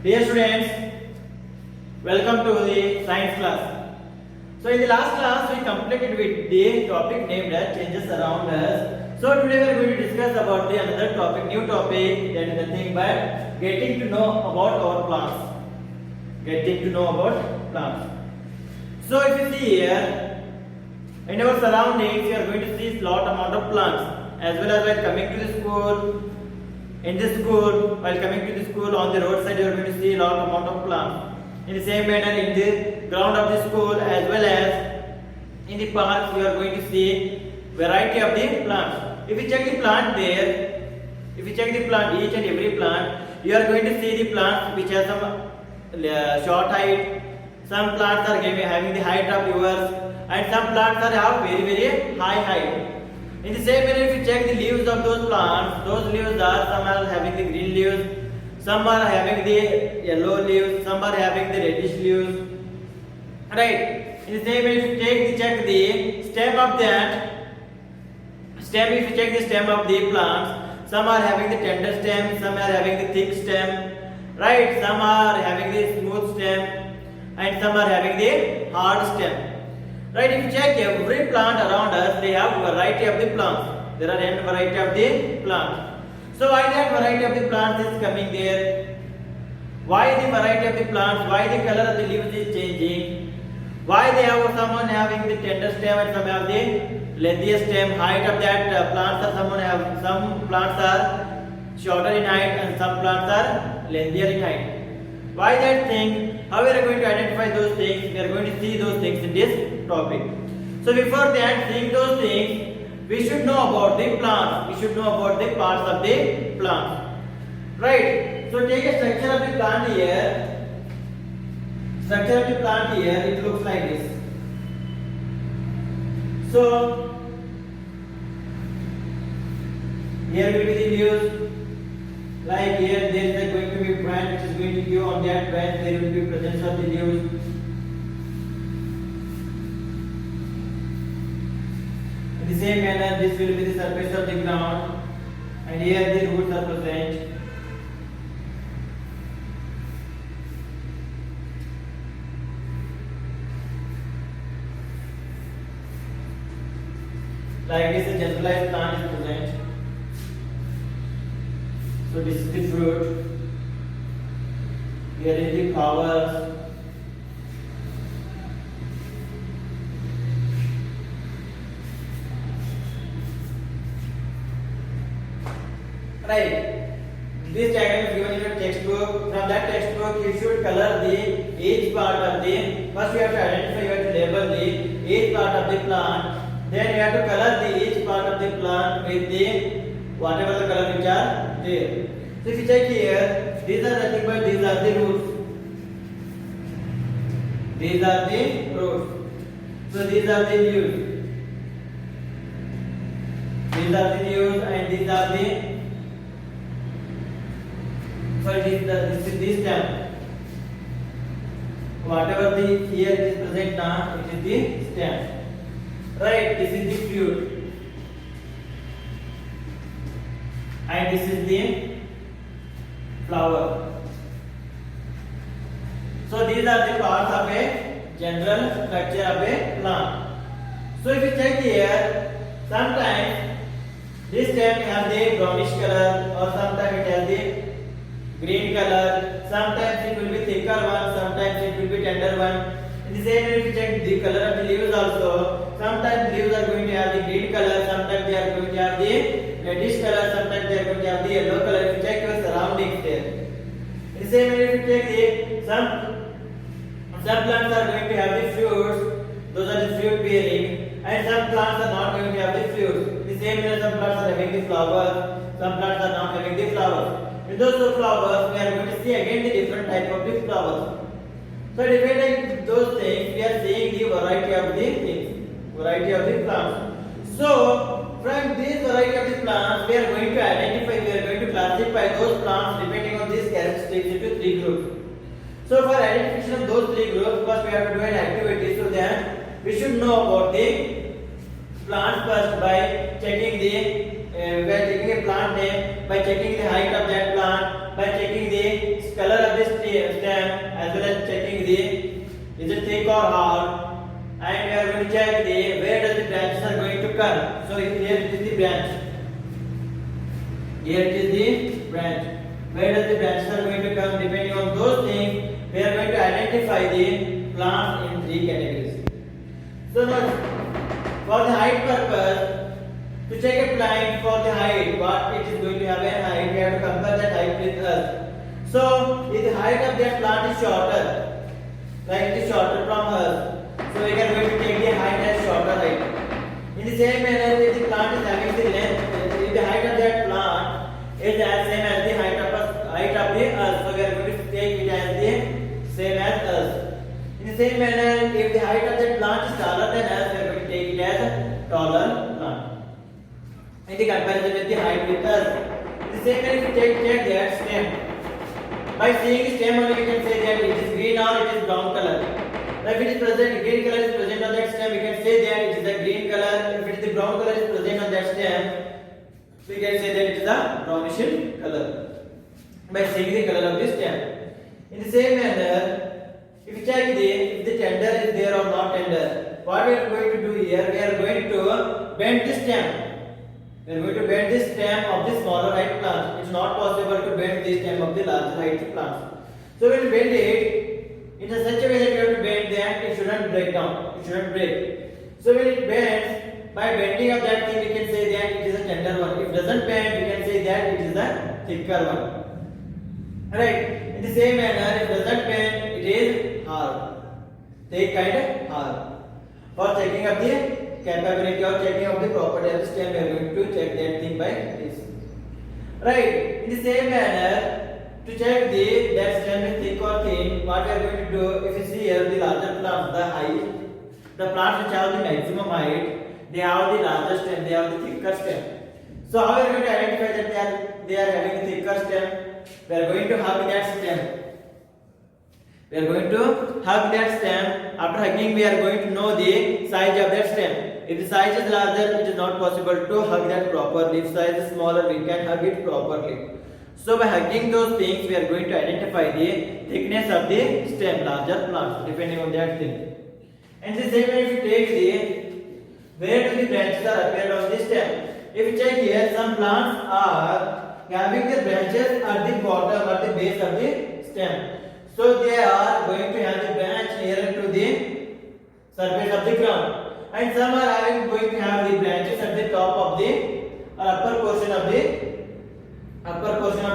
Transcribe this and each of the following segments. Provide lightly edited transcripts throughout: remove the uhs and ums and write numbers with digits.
Dear students, welcome to the science class. So in the last class we completed with the topic named as changes around us. So today we are going to discuss about the another topic, new topic, that is nothing but getting to know about our plants. Getting to know about plants. So if you see here, in our surroundings you are going to see lot amount of plants, as well as while coming to the school. In the school, while coming to the school, on the roadside you are going to see a lot amount of plants. In the same manner, in the ground of the school as well as in the parks, you are going to see variety of the plants. If you check the plant there, if you check the plant, each and every plant, you are going to see the plants which have some short height. Some plants are having the height of yours, and some plants are have very high height. In the same way, if you check the leaves of those plants, those leaves are, some are having the green leaves, some are having the yellow leaves, some are having the reddish leaves. Right. In the same way, if you check the stem of that stem, if you check the stem of the plants, some are having the tender stem, some are having the thick stem. Right. Some are having the smooth stem, and some are having the hard stem. Right, if you check every plant around us, they have variety of the plants. There are n variety of the plants. So why that variety of the plants is coming there? Why the variety of the plants? Why the color of the leaves is changing? Why they have someone having the tender stem and some have the lengthier stem? Height of that plants are some plants are shorter in height and some plants are lengthier in height. Why that thing? How we are going to identify those things? We are going to see those things in this topic. So before that, seeing those things, we should know about the plants. We should know about the parts of the plant. Right? So take a structure of the plant here. Structure of the plant here, it looks like this. So here will be the leaves. Like here, there is going to be branch which is going to give on that branch. There will be presence of the leaves. In the same manner, this will be the surface of the ground, and here the roots are present. Like this, a generalized plant is present. So this is the fruit. Here is the flowers. Right. This diagram is given in your textbook. From that textbook, you should color the each part of the. First, you have to identify. You have to label the each part of the plant. Then you have to color the each part of the plant with the whatever the color which are there. So if you check here, these are nothing but these are the roots. These are the roots. So these are the leaves. These are the leaves, and these are the. This is the stem. Whatever the here is present now, it is the stem. Right. This is the fruit. And this is the flower. So these are the parts of a general structure of a plant. So if you check here, sometimes this stem has the brownish color, or sometimes it has the green color. Sometimes it will be thicker one, sometimes it will be tender one. In the same way, if you check the color of the leaves also, sometimes leaves are going to have the green color, sometimes they are going to have the reddish color, sometimes they are going to have the yellow color. If you check your surroundings there. In the same way, if you check the some plants are going to have the fruits, those are the fruit bearing, and some plants are not going to have the fruits. In the same way, some plants are having the flowers, some plants are not having the flowers. In those flowers, we are going to see again the different type of the flowers. So depending those things, we are seeing the variety of the things, variety of the plants. So from this variety of the plants, we are going to identify, we are going to classify those plants depending on these characteristics into three groups. So for identification of those three groups, first we have to do an activity. So then we should know about the plants first by checking a plant name, by checking the height of that plant, by checking the color of the stem stem as well as checking the is it thick or hard, and we are going to check the where does the branches are going to come. So here it is the branch. Here it is the branch. Where does the branches are going to come? Depending on those things, we are going to identify the plants in three categories. So now, for the height purpose, to check a plant for the height, what it is going to have a height, we have to compare that height with us. So if the height of that plant is shorter, like it is shorter from us, so we are going to take the height as shorter height. In the same manner, if the plant is having the length, if the height of that plant is as same as the height of the earth, so we are going to take it as the same as us. In the same manner, if the height of that plant is taller than us, we are going to take it as a taller plant. In the comparison with the height with us. In the same manner, if you check that stem. By seeing the stem only, we can say that it is green or it is brown color. If it is present, green color is present on that stem, we can say that it is a green color. If it is the brown color is present on that stem, we can say that it is a brownish color. By seeing the color of the stem. In the same manner, if you check if the tender is there or not tender, what we are going to do here, we are going to bend the stem. We are going to bend the stem of the smaller height plant. It is not possible to bend the stem of the larger height plant. So when you bend it in such a way that you have to bend that it shouldn't break down. It shouldn't break. So when it bends, by bending of that thing we can say that it is a tender one. If it doesn't bend, we can say that it is a thicker one. Right. In the same manner, if it doesn't bend, it is hard. Thick and hard. For checking of the capability or checking of the property of the stem, we are going to check that thing by this. Right. In the same manner, to check that stem is thick or thin, what we are going to do, if you see here the larger plants, the plants which have the maximum height, they have the larger stem, they have the thicker stem. So how we are going to identify that they are having the thicker stem? We are going to hug that stem. We are going to hug that stem. After hugging, we are going to know the size of that stem. If the size is larger, it is not possible to hug that properly. If size is smaller, we can hug it properly. So by hugging those things, we are going to identify the thickness of the stem, larger plants, depending on that thing. And the same way, if you take where do the branches are appeared on the stem? If you check here, some plants are having the branches at the bottom, at the base of the stem. So they are going to have the branch nearer to the surface of the ground. And some are going to have the branches at the top of the upper portion of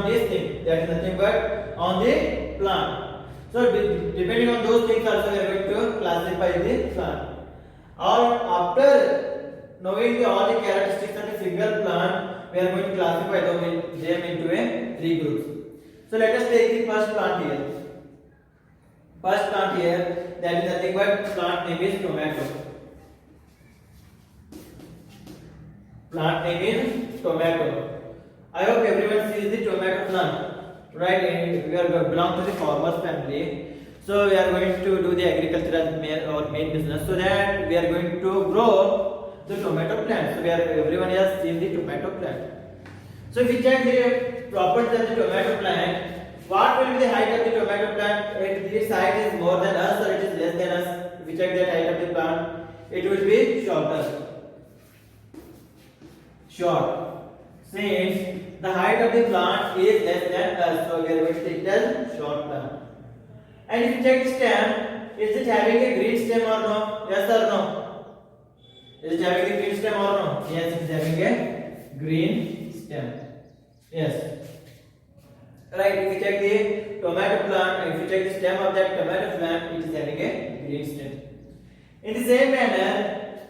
this thing. That is nothing but on the plant. So depending on those things also we are going to classify the plant. Or after knowing all the characteristics of a single plant, we are going to classify them into three groups. So let us take the first plant here. First plant here, that is nothing but plant name is tomato. Plant name is tomato. I hope everyone sees the tomato plant, right? And we are belong to the farmers family. So we are going to do the agriculture as our main business. So that we are going to grow the tomato plant. So everyone has seen the tomato plant. So if we check the properties of the tomato plant, what will be the height of the tomato plant? If its height is more than us or it is less than us, if we check the height of the plant, it will be shorter. Short. Since the height of the plant is less than us, so we are going to take it as short plant. And if you check the stem, is it having a green stem or no? Yes or no? Is it having a green stem or no? Yes, it is having a green stem. Yes. Right, if you check the tomato plant, if you check the stem of that tomato plant, it is having a green stem. In the same manner,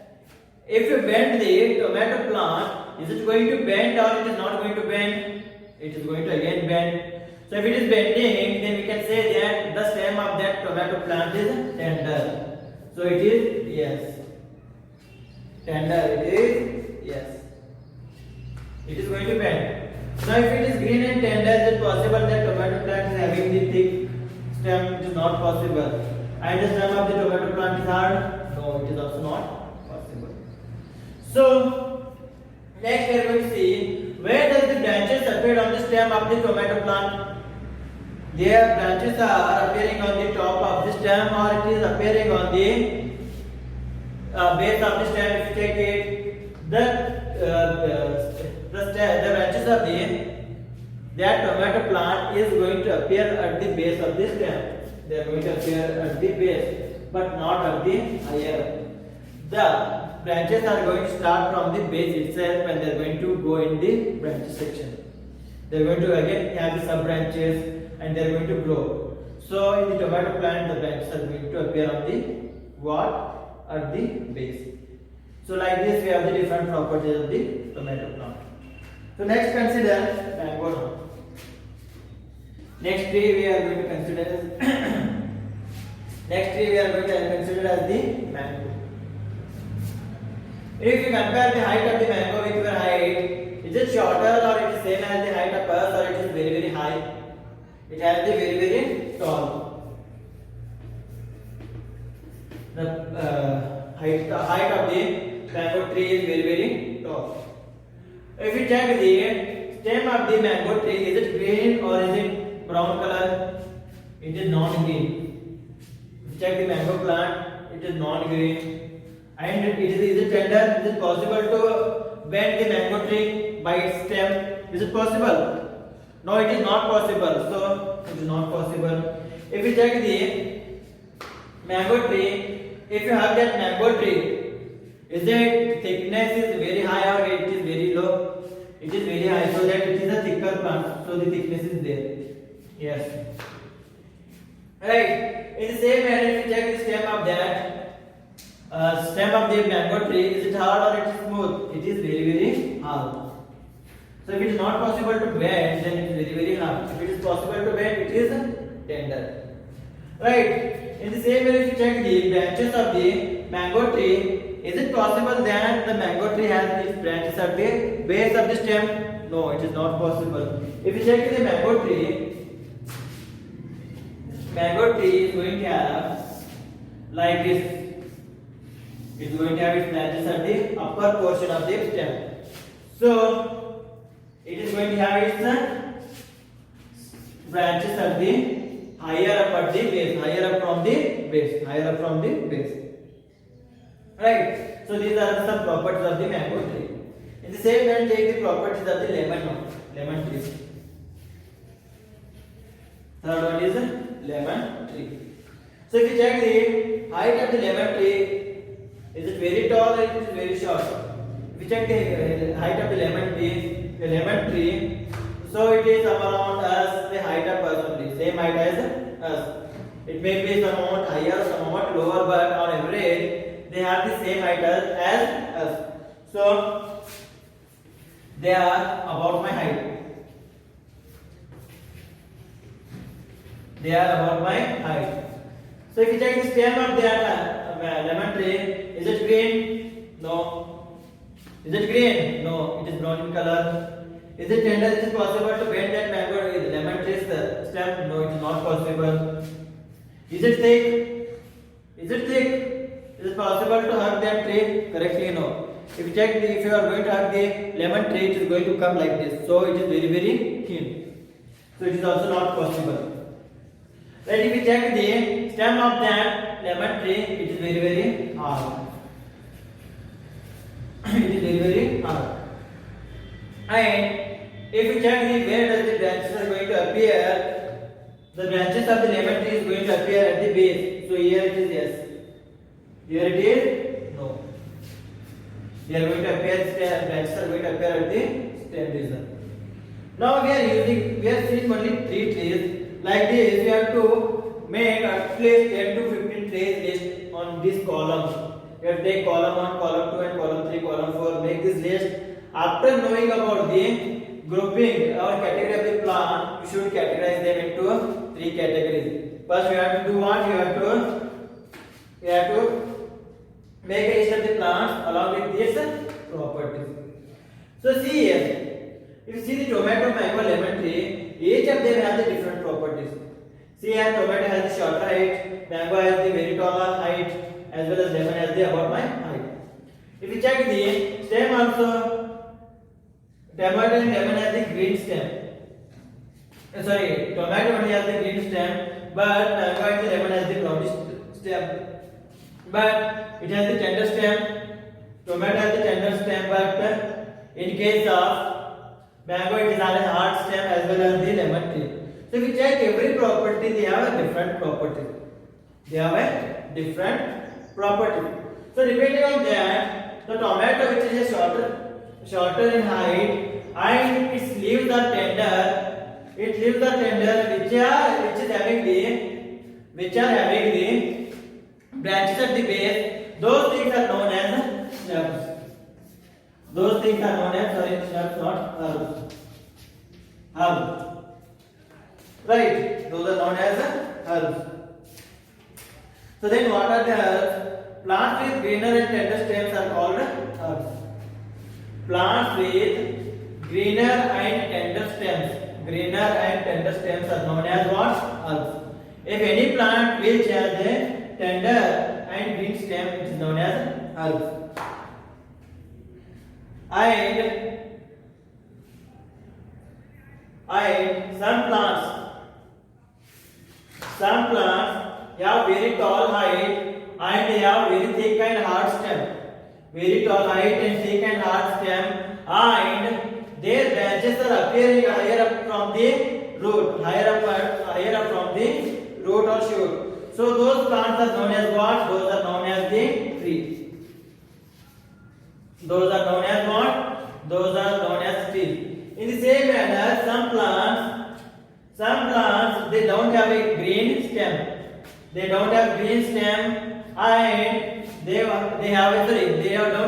if you bend the tomato plant, is it going to bend or it is not going to bend? It is going to again bend. So if it is bending, then we can say that the stem of that tomato plant is tender. So it is yes. Tender, it is yes. It is going to bend. Now if it is green and tender, is it possible that tomato plant is having the thick stem? It is not possible. And the stem of the tomato plant is hard? No, it is also not possible. So next we are going to see where does the branches appear on the stem of the tomato plant. their branches are appearing on the top of the stem or it is appearing on the base of the stem. If you check it, the branches of that tomato plant is going to appear at the base of the stem. They are going to appear at the base, but not at the higher. The branches are going to start from the base itself and they are going to go in the branch section. They are going to again have the sub branches and they are going to grow. So in the tomato plant, the branches are going to appear on the what? At the base. So like this, we have the different properties of the tomato plant. So next, consider mango now. Next tree we are going to consider as next tree we are going to consider as the mango. If you compare the height of the mango with your height, is it shorter or it is same as the height of us, or it is very very high? It has the very very tall. The height of the mango tree is very very tall. If you check the stem of the mango tree, is it green or is it brown color? It is non-green. If you check the mango plant, it is non-green. And is it tender? Is it possible to bend the mango tree by its stem? Is it possible? No, it is not possible. So it is not possible. If you check the mango tree, if you have that mango tree, is it thickness is very high or it is very low? It is very high, so that it is a thicker plant. So the thickness is there. Yes. Right. In the same manner, if you check the stem of that. Stem of the mango tree, is it hard or it is smooth? It is very very hard. So if it is not possible to bend, then it is very very hard. If it is possible to bend, it is tender. Right. In the same way, if you check the branches of the mango tree, is it possible that the mango tree has its branches at the base of the stem? No, it is not possible. If you check the mango tree is going to have like this. It is going to have its branches at the upper portion of the stem. So it is going to have its branches at the higher up at the base, higher up from the base. Right. So these are some properties of the mango tree. In the same way, take the properties of the lemon tree. Third one is lemon tree. So if you check the height of the lemon tree, is it very tall or it is very short? If you check the height of the lemon tree, so it is around as the height of us only, same height as us. It may be somewhat higher, somewhat lower, but on average they have the same height as us. So they are about my height. So if you check the stem of that lemon tree, is it green? No. Is it green? No. It is brown in color. Is it tender? Is it possible to bend that mango lemon tree's stem? No, it is not possible. Is it thick? Is it possible to hug that tree? Correctly, no. If you check if you are going to hug the lemon tree, it is going to come like this. So it is very very thin. So it is also not possible. Right? If you check the stem of that lemon tree, it is very very hard. It is very very hard. And if you check the where does the branches are going to appear, the branches of the lemon tree is going to appear at the base. So here it is yes. Here it is no. They are going to appear, branches are going to appear at the stem region. Now we are seeing only 3 trees. Like this, we have to make at least 10 to 15 trees list on this column. You have to take column 1, column 2 and column 3, column 4. Make this list. After knowing about the grouping or category of the plant, you should categorize them into 3 categories. First, you have to do what? You have to make a list of the plants along with these properties. So see here, if you see the tomato, mango, lemon tree, each of them has the different properties. See here, tomato has the shorter height, mango has the very taller height, as well as lemon has the about my height. If you check the stem also, tomato and lemon has the green stem. sorry, tomato only has the green stem, but mango and the lemon has the brownish stem. But it has the tender stem. Tomato has the tender stem, but in case of mango, it has a hard stem as well as the lemon tree. So if you check every property, they have a different property. They have a different property. So depending on that, the tomato, which is a shorter in height, and its leaves are tender. Its leaves are tender, which are having the branches at the base. Those things are known as shrubs. Those things are known as shrubs, not herbs. Herb. Right? Those are known as herbs. So then, what are the herbs? Plants with greener and tender stems are called herbs. Plants with greener and tender stems. Greener and tender stems are known as what? Herbs. If any plant which has a tender and green stem, it is known as herbs. And some plants have very tall height and they have very thick and hard stem. Very tall height and thick and hard stem, and their branches are appearing higher up from the root, higher up from the root or shoot. So those plants are known as what? Those are known as the tree. Those are known as what? Those are known as trees. In the same manner, some plants they don't have a green stem. They don't have green stem, and they don't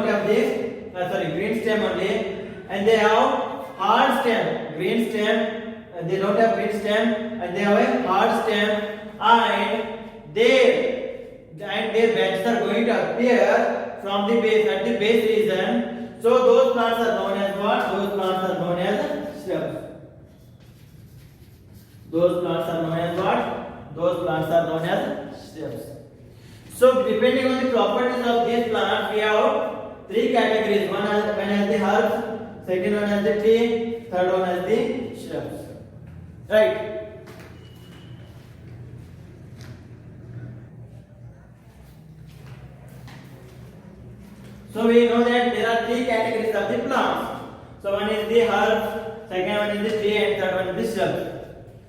have this green stem only, and they have hard stem. Green stem, and they don't have green stem, and they have a hard stem, and their branches are going to appear from the base at the base region. So those plants are known as what? Those plants are known as shrubs. Those plants are known as what? Those plants are known as shrubs. So depending on the properties of these plants, we have three categories. One has the herbs, second one has the tree, third one has the shrubs. Right? So we know that there are three categories of the plants. So one is the herbs, second one is the tree, and third one is the shrubs.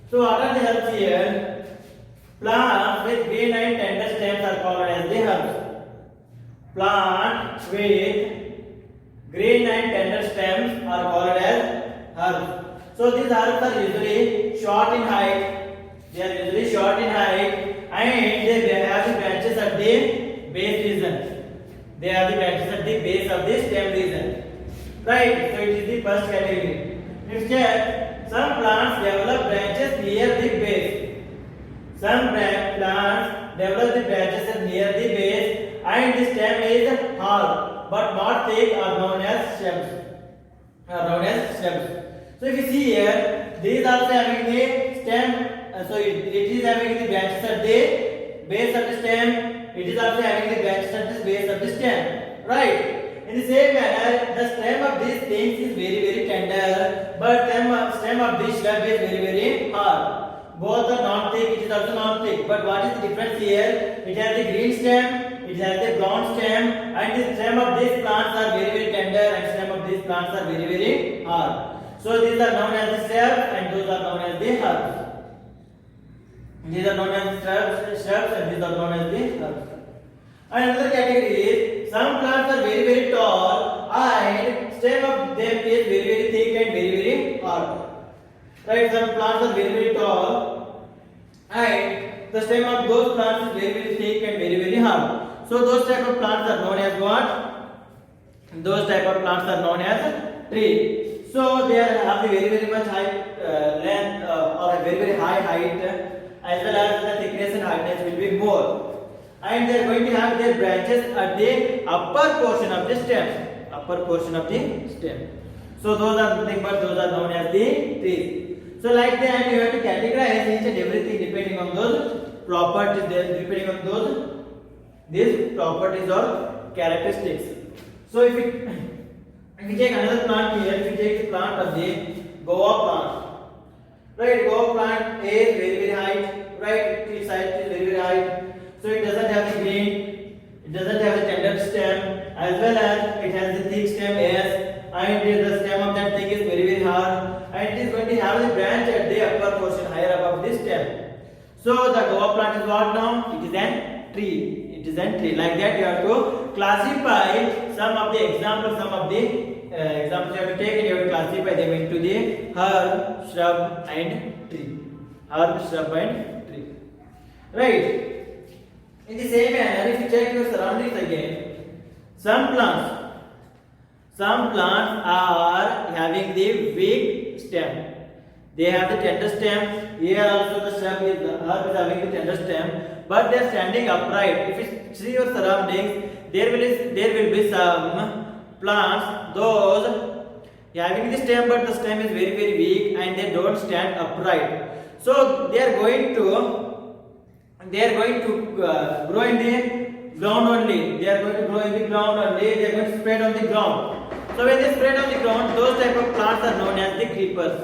So what are the herbs here? Plants with green and tender stems are called as the herbs. Plants with green and tender stems are called as herbs. So these herbs are usually short in height. They are usually short in height, and they have the branches at the base region. They have the branches at the base of the stem region. Right? So it is the first category. Next check. Some plants develop branches near the base. Some plants develop the branches near the base, and the stem is hard but not thick, are known as stems. So if you see here, these are having the stem. So it is having the branches at the base of the stem. It is also having the branches at the base of the stem. Right? In the same manner, the stem of these things is very tender, but the stem of this shrub is very hard. Both are not thick. It is also not thick. But what is the difference here? It has the green stem, it has the brown stem, and the stem of these plants are very tender, and stem of these plants are very hard. So these are known as the shrubs, and those are known as the herbs. These are known as shrubs, and these are known as the herbs. And another category is some plants are very tall, and stem of them is very thick and very hard. Right? Some plants are very tall, and the stem of those plants is very thick and very hard. So those type of plants are known as what? Those type of plants are known as tree. So they have the very much high length or a very high height, as well as the thickness and hardness will be more. And they are going to have their branches at the upper portion of the stem. So those are nothing but those are known as the trees. So like that, you have to categorize each and everything depending on those properties, depending on those these properties or characteristics. So if we take another plant here, if we take the plant of the guava plant, right? Guava is very height, right? Its height is very height. So it doesn't have the green, it doesn't have the tender stem, as well as it has the thick stem S, and the stem of that thing is very hard, and it is going to have the branch at the upper portion, higher above the stem. So the guava plant is what now? It is an tree. It is an tree. Like that, you have to classify some of the examples. Some of the examples you have to take, and you have to classify them into the herb, shrub, and tree. Herb, shrub, and tree. Right. In the same manner, if you check your surroundings again, some plants are having the weak stem. They have the tender stem. Here also the herb is having the tender stem, but they are standing upright. If you see your surroundings, there will be some plants, those having the stem, but the stem is very weak and they don't stand upright. So they are going to grow in the ground only. They are going to grow in the ground only. They are going to spread on the ground. So when they spread on the ground, those type of plants are known as the creepers.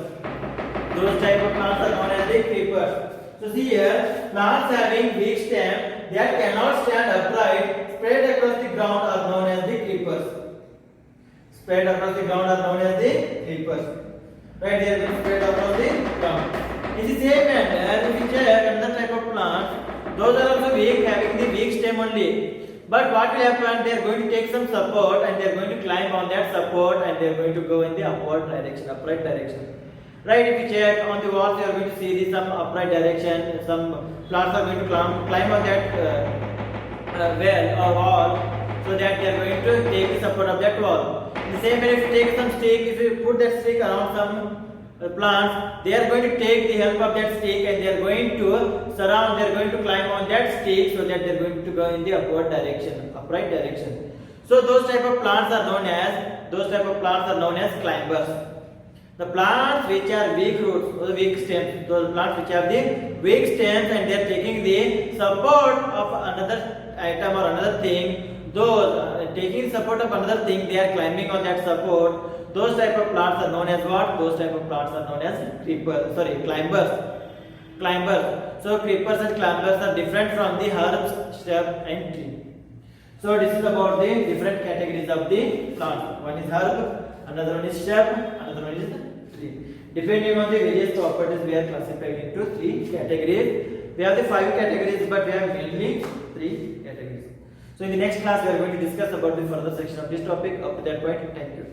Those type of plants are known as the creepers. So see here, plants having weak stem that cannot stand upright, spread across the ground are known as the creepers. Spread across the ground are known as the creepers. Right, they are going to spread across the ground. In the same manner, if you check another type of plant, those are also weak, having the weak stem only. But what will happen? They are going to take some support and they are going to climb on that support and they are going to go in the upward direction, upright direction. Right, if you check on the walls, you are going to see some upright direction. Some plants are going to climb on that well or wall, so that they are going to take the support of that wall. In the same way, if you take some stick, if you put that stick around some plants, they are going to take the help of that stick and they are going to surround, they are going to climb on that stick, so that they are going to go in the upward direction, upright direction. So those type of plants are known as climbers. The plants which are weak roots or the weak stems, those plants which have the weak stems and they are taking the support of another item or another thing, those taking support of another thing, they are climbing on that support. Those type of plants are known as what? Those type of plants are known as climbers. So creepers and climbers are different from the herbs, shrub, and tree. So this is about the different categories of the plant. One is herb, another one is shrub, another one is tree. Depending on the various properties, we are classified into 3 categories. We have the 5 categories, but we have mainly 3 categories. So in the next class, we are going to discuss about the further section of this topic. Up to that point, thank you.